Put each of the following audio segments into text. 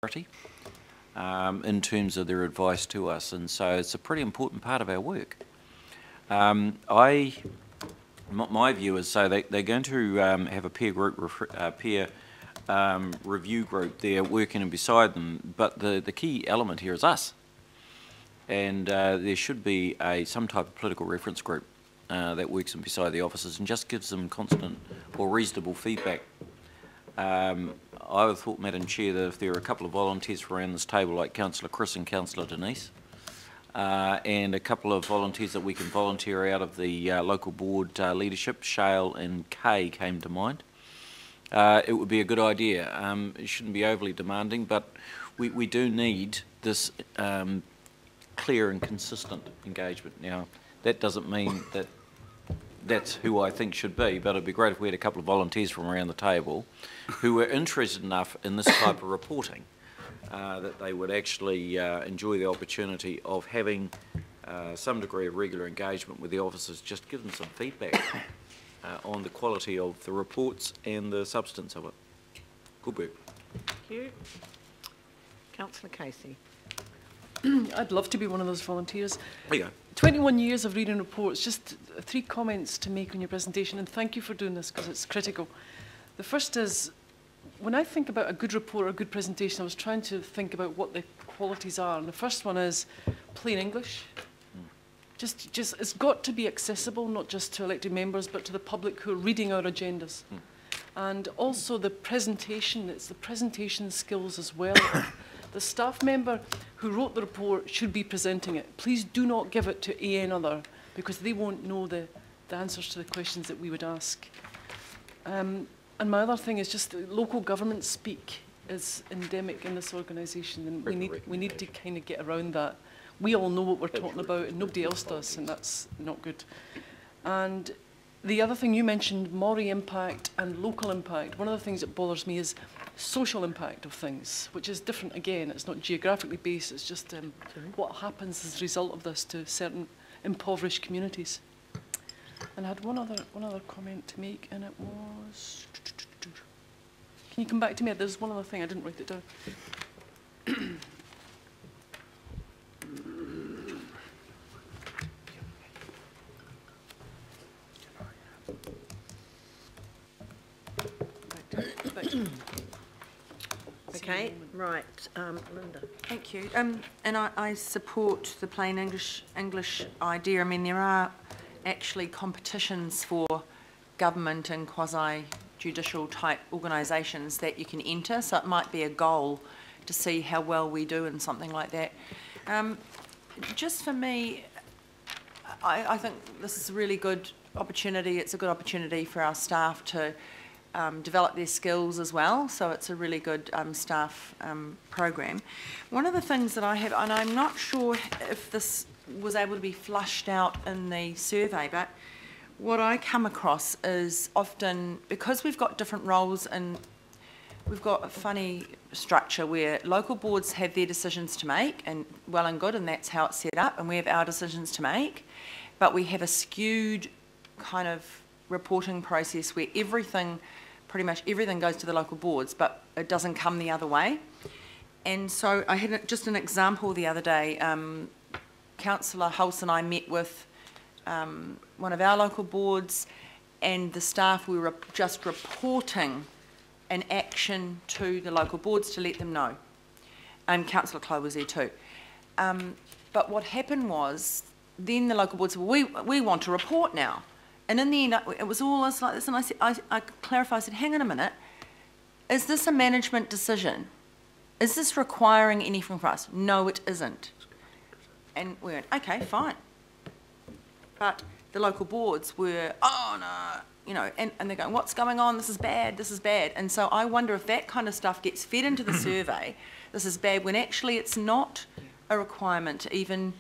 priority in terms of their advice to us, and so it's a pretty important part of our work. My view is so they're going to have a peer group, review group there working beside them, but the key element here is us, and there should be some type of political reference group that works in beside the officers and just gives them constant or reasonable feedback. I would have thought, Madam Chair, that if there are a couple of volunteers around this table, like Councillor Chris and Councillor Denise, and a couple of volunteers that we can volunteer out of the local board leadership, Shale and Kay came to mind, it would be a good idea. It shouldn't be overly demanding, but we do need this clear and consistent engagement. Now, that doesn't mean that that's who I think should be, but it'd be great if we had a couple of volunteers from around the table who were interested enough in this type of reporting that they would actually enjoy the opportunity of having some degree of regular engagement with the officers, just give them some feedback on the quality of the reports and the substance of it. Good work. Thank you. Councillor Casey. I'd love to be one of those volunteers. There you go. 21 years of reading reports, just 3 comments to make on your presentation, and thank you for doing this because it's critical. The first is, when I think about a good report or a good presentation, I was trying to think about what the qualities are, and the first one is plain English. Just it's got to be accessible, not just to elected members, but to the public who are reading our agendas. And also the presentation, it's the presentation skills as well. The staff member who wrote the report should be presenting it. Please do not give it to AN other, because they won't know the answers to the questions that we would ask. And my other thing is just local government speak is endemic in this organisation, and we need to kind of get around that. We all know what we're talking about, and nobody else does, and that's not good. And the other thing you mentioned, Māori impact and local impact. One of the things that bothers me is social impact of things, which is different again. It's not geographically based, it's just what happens as a result of this to certain impoverished communities. And I had one other comment to make, and it was... Can you come back to me? There's one other thing, I didn't write it down. Okay, right, Linda. Thank you. And I support the plain English idea. I mean, there are actually competitions for government and quasi-judicial type organisations that you can enter, so it might be a goal to see how well we do in something like that. Just for me, I think this is a really good opportunity. It's a good opportunity for our staff to develop their skills as well, so it's a really good staff program. One of the things that I have, and I'm not sure if this was able to be flushed out in the survey, but what I come across is often, because we've got different roles and we've got a funny structure where local boards have their decisions to make, and well and good, and that's how it's set up, and we have our decisions to make, but we have a skewed kind of reporting process where pretty much everything goes to the local boards, but it doesn't come the other way. And so I had just an example the other day. Councillor Hulse and I met with one of our local boards, and the staff were just reporting an action to the local boards to let them know. And Councillor Clow was there too. But what happened was, then the local boards said, well, we want to report now. And in the end, it was all like this, and I said, I clarified, I said, hang on a minute, is this a management decision? Is this requiring anything from us? No, it isn't. And we went, okay, fine. But the local boards were, oh no, you know, and they're going, what's going on? This is bad, this is bad. And so I wonder if that kind of stuff gets fed into the survey, this is bad, when actually it's not a requirement to even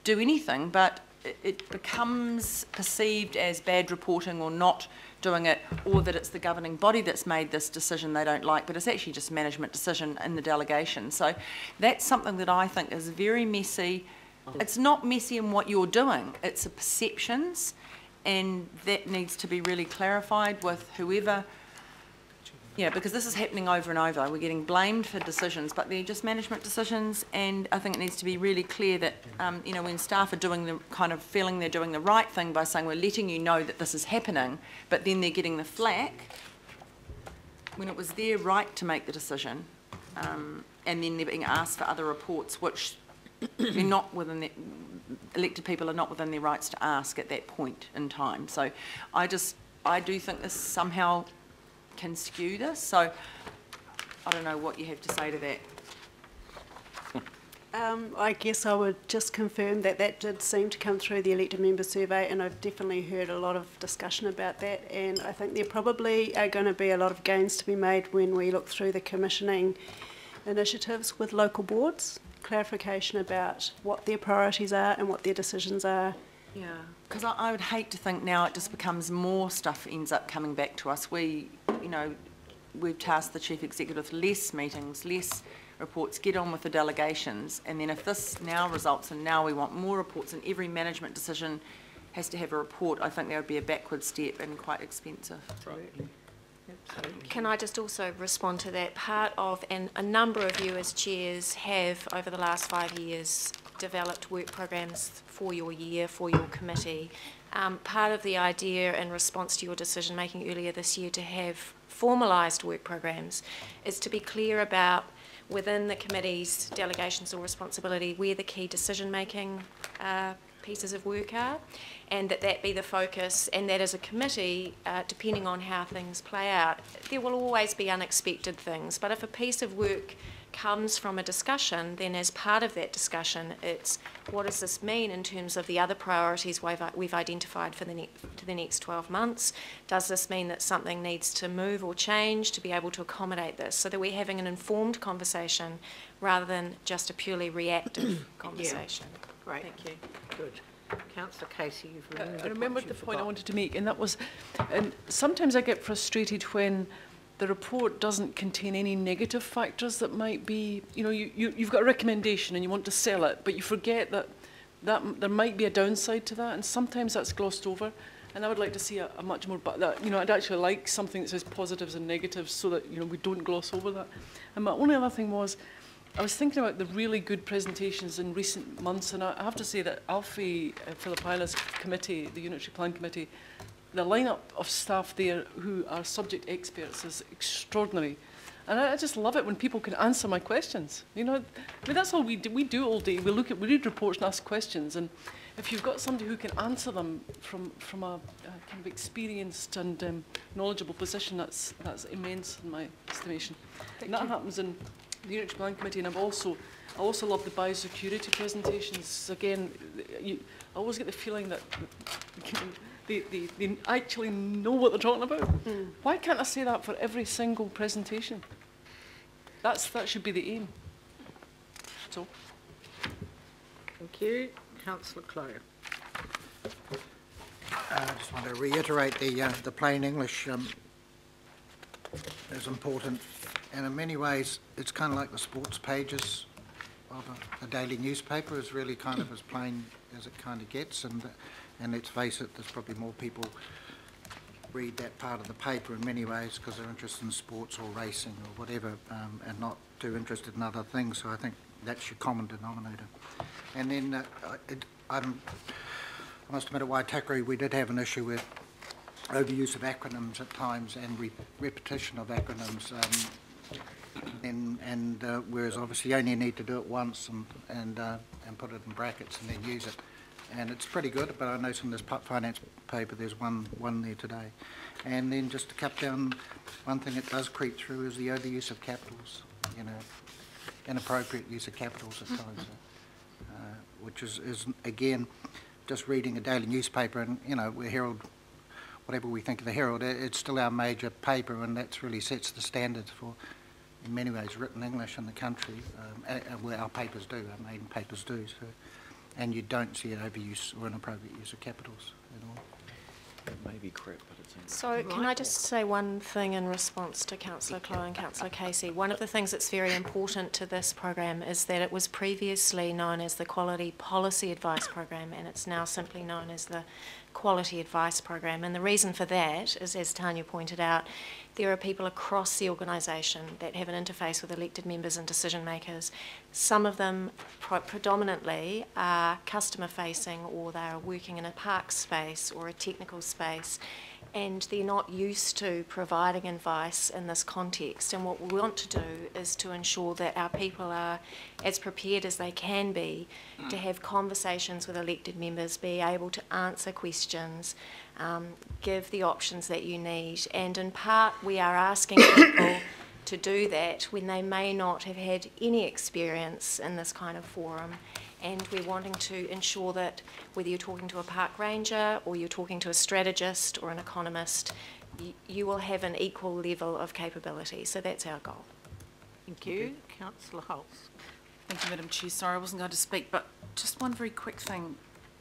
do anything, but it becomes perceived as bad reporting or not doing it, or that it's the governing body that's made this decision they don't like, but it's actually just a management decision in the delegation. So that's something that I think is very messy. It's not messy in what you're doing, it's the perceptions, and that needs to be really clarified with whoever Yeah, because this is happening over and over. We're getting blamed for decisions, but they're just management decisions, and I think it needs to be really clear that, you know, when staff are doing the kind of feeling they're doing the right thing by saying we're letting you know that this is happening, but then they're getting the flack when it was their right to make the decision, and then they're being asked for other reports, which they're not within the, elected people are not within their rights to ask at that point in time. So I do think this somehow can skew this, so I don't know what you have to say to that. I guess I would just confirm that that did seem to come through the elected member survey, and I've definitely heard a lot of discussion about that, and I think there probably are going to be a lot of gains to be made when we look through the commissioning initiatives with local boards, clarification about what their priorities are and what their decisions are. Yeah, because I would hate to think now it just becomes more stuff ends up coming back to us. We, you know, we've tasked the Chief Executive with less meetings, less reports, get on with the delegations, and then if this now results in now we want more reports and every management decision has to have a report, I think that would be a backward step and quite expensive. Absolutely. Absolutely. Can I just also respond to that? Part of, and a number of you as chairs have over the last 5 years developed work programs for your year, for your committee. Part of the idea in response to your decision making earlier this year to have formalised work programs is to be clear about within the committee's delegations or responsibility where the key decision making pieces of work are, and that be the focus, and that as a committee, depending on how things play out, there will always be unexpected things, but if a piece of work comes from a discussion, then as part of that discussion, it's what does this mean in terms of the other priorities we've identified for the next 12 months? Does this mean that something needs to move or change to be able to accommodate this, so that we're having an informed conversation rather than just a purely reactive conversation? Yeah. Great. Thank you. Good. Councillor Casey, you've remembered I remembered what the you point I forgot. wanted to make, and that was, and sometimes I get frustrated when the report doesn't contain any negative factors that might be, you know, you've got a recommendation and you want to sell it, but you forget that there might be a downside to that, and sometimes that's glossed over. And I would like to see a much more, you know, I'd actually like something that says positives and negatives so that, you know, we don't gloss over that. And my only other thing was, I was thinking about the really good presentations in recent months, and I have to say that Alfie Philippila's committee, the Unitary Plan Committee, the lineup of staff there who are subject experts is extraordinary. And I just love it when people can answer my questions. You know, I mean, that's all we do all day. We read reports and ask questions, and if you've got somebody who can answer them from a kind of experienced and knowledgeable position, that's immense in my estimation. And that happens in the Unitary Plan Committee, and I also love the biosecurity presentations. Again, I always get the feeling that they actually know what they're talking about. Why can't I say that for every single presentation? That should be the aim. So. Thank you. Councillor Clow. I just want to reiterate the plain English is important, and in many ways it's kind of like the sports pages of a daily newspaper is really kind of as plain as it kind of gets, and let's face it, there's probably more people read that part of the paper in many ways because they're interested in sports or racing or whatever, and not too interested in other things. So I think that's your common denominator. And then I must admit at Waitakere we did have an issue with overuse of acronyms at times and repetition of acronyms, whereas obviously you only need to do it once and put it in brackets and then use it. And it's pretty good, but I noticed in this finance paper there's one there today. And then just to cut down, one thing that does creep through is the overuse of capitals, you know, inappropriate use of capitals at times, which is again, just reading a daily newspaper, and you know, we're Herald, whatever we think of the Herald, it's still our major paper, and that really sets the standards for, in many ways, written English in the country, where our papers do, our main papers do. So, and you don't see an overuse or inappropriate use of capitals at all. It may be correct, but it's in. So can I just say one thing in response to Councillor Clow and Councillor Casey? One of the things that's very important to this program is that it was previously known as the Quality Policy Advice Program, and it's now simply known as the quality advice program. And the reason for that is, as Tanya pointed out, there are people across the organisation that have an interface with elected members and decision makers. Some of them predominantly are customer facing, or they are working in a park space or a technical space, and they're not used to providing advice in this context. And what we want to do is to ensure that our people are as prepared as they can be to have conversations with elected members, be able to answer questions, give the options that you need. And in part, we are asking people to do that when they may not have had any experience in this kind of forum. And we're wanting to ensure that whether you're talking to a park ranger or you're talking to a strategist or an economist, you will have an equal level of capability. So that's our goal. Thank you. Councillor Holtz. Thank you, Madam Chair. Sorry, I wasn't going to speak, but just one very quick thing.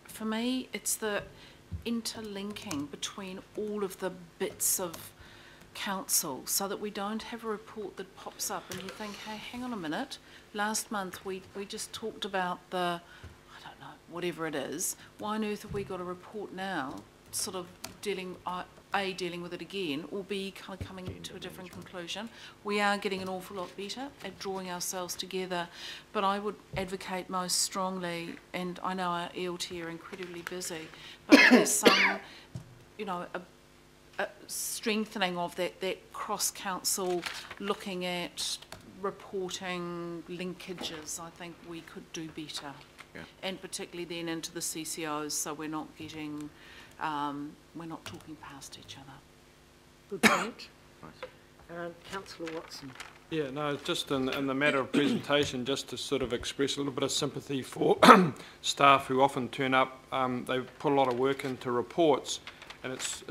For me, it's the interlinking between all of the bits of council so that we don't have a report that pops up and you think, hey, hang on a minute, last month we just talked about the, I don't know, whatever it is. Why on earth have we got a report now sort of dealing with it again, or B, kind of coming to a different conclusion? We are getting an awful lot better at drawing ourselves together, but I would advocate most strongly, and I know our ELT are incredibly busy, but there's some, you know, a strengthening of that cross-council, looking at reporting linkages. I think we could do better, and particularly then into the CCOs, so we're not getting, we're not talking past each other. Good point. Councillor Watson. Yeah, no, just in the matter of presentation, just to sort of express a little bit of sympathy for staff who often turn up. They put a lot of work into reports, and it's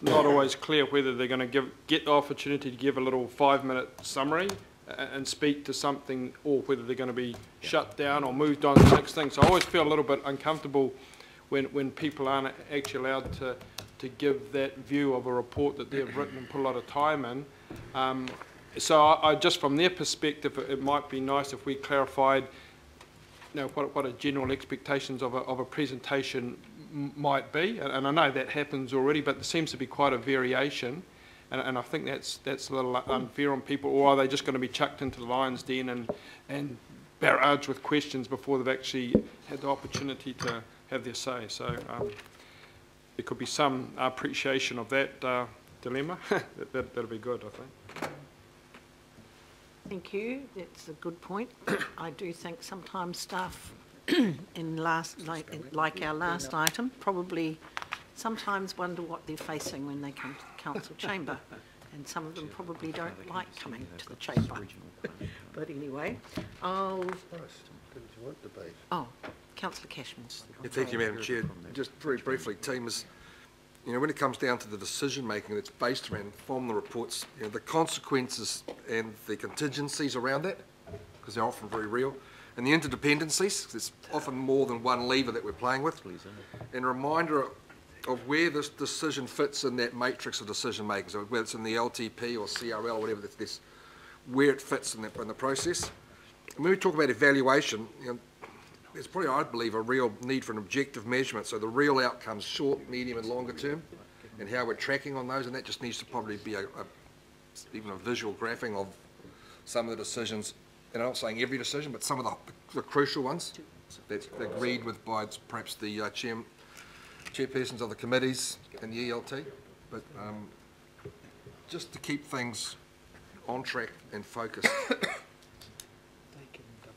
not always clear whether they're going to get the opportunity to give a little 5-minute summary and speak to something, or whether they're going to be shut down or moved on to the next thing. So I always feel a little bit uncomfortable when people aren't actually allowed to give that view of a report that they've written and put a lot of time in. So I just from their perspective, it might be nice if we clarified, you know, what a general expectations of a presentation might be, and I know that happens already, but there seems to be quite a variation, and I think that's a little unfair on people. Or are they just going to be chucked into the lion's den and barraged with questions before they've actually had the opportunity to have their say? So there could be some appreciation of that dilemma. That'll be good, I think. Thank you. That's a good point. I do think sometimes staff in like our last item probably sometimes wonder what they're facing when they come to the council chamber, and some of them probably don't like coming to the chamber. But anyway, Councillor Cashman. Yeah, thank you, Madam Chair. Just very briefly, team, is, you know, when it comes down to the decision making that's based around from the reports, you know, the consequences and the contingencies around that, because they're often very real, and the interdependencies, there's often more than one lever that we're playing with, and a reminder of where this decision fits in that matrix of decision makers, whether it's in the LTP or CRL or whatever, this where it fits in the process. And when we talk about evaluation, you know, there's probably, I believe, a real need for an objective measurement, so the real outcomes, short, medium and longer term, and how we're tracking on those, and that just needs to probably be even a visual graphing of some of the decisions, and I'm not saying every decision, but some of the crucial ones that's agreed with by perhaps the chairpersons of the committees and the ELT, but just to keep things on track and focused.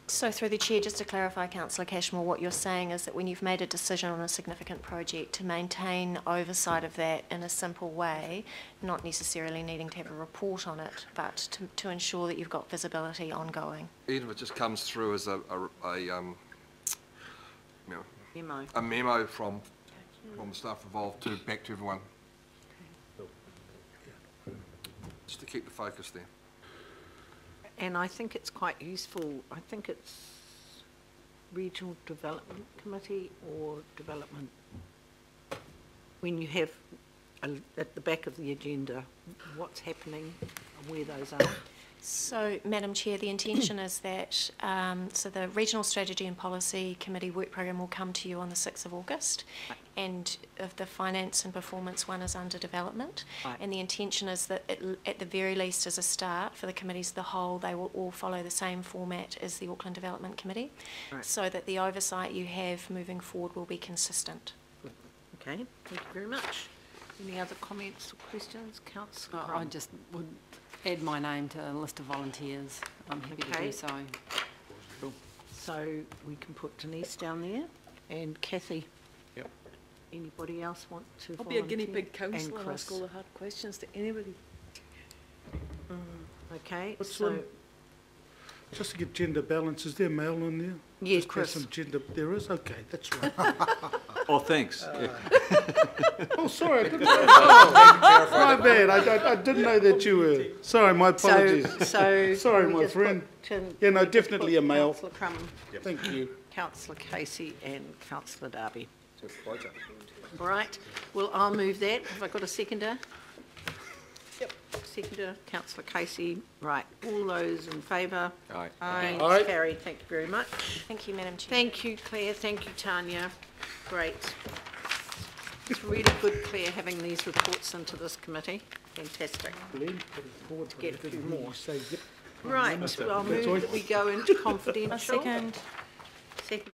So through the Chair, just to clarify, Councillor Cashmore, what you're saying is that when you've made a decision on a significant project, to maintain oversight of that in a simple way, not necessarily needing to have a report on it, but to ensure that you've got visibility ongoing. Even if it just comes through as a memo from the staff involved back to everyone. Just to keep the focus there. And I think it's quite useful. I think it's Regional Development Committee or Development, when you have at the back of the agenda what's happening and where those are. So, Madam Chair, the intention is that, so the Regional Strategy and Policy Committee work programme will come to you on the 6th of August, and if the finance and performance one is under development. Right. And the intention is that at the very least as a start for the committees as the whole, they will all follow the same format as the Auckland Development Committee, Right. so that the oversight you have moving forward will be consistent. Okay, thank you very much. Any other comments or questions? Councillor I just would add my name to a list of volunteers. I'm happy to Okay. do so. So we can put Denise down there, and Kathy. Yep. Anybody else want to I'll be a guinea volunteer? pig councillor and Chris. ask all the hard questions to anybody. Okay, What's so, one? Just to get gender balance, is there male on there? yes, Just Chris. some gender, there is? Okay, that's right. Oh, thanks. Oh, sorry, I didn't know. My bad, I didn't know that you were, sorry, my apologies. So. Sorry, we my just put friend. in- Yeah, no, we just definitely put a male. Councillor Crum, Thank you. Councillor Casey and Councillor Darby. All right, well, I'll move that. Have I got a seconder? Yep. Seconder, Councillor Casey. Right, all those in favour? Aye. Aye. Aye. Carried, thank you very much. Thank you, Madam Chair. Thank you, Claire. Thank you, Tanya. Great. It's really good, Claire, having these reports into this committee. Fantastic. Get a few more. Right, well, I'll move that we go into confidential. Second. Second.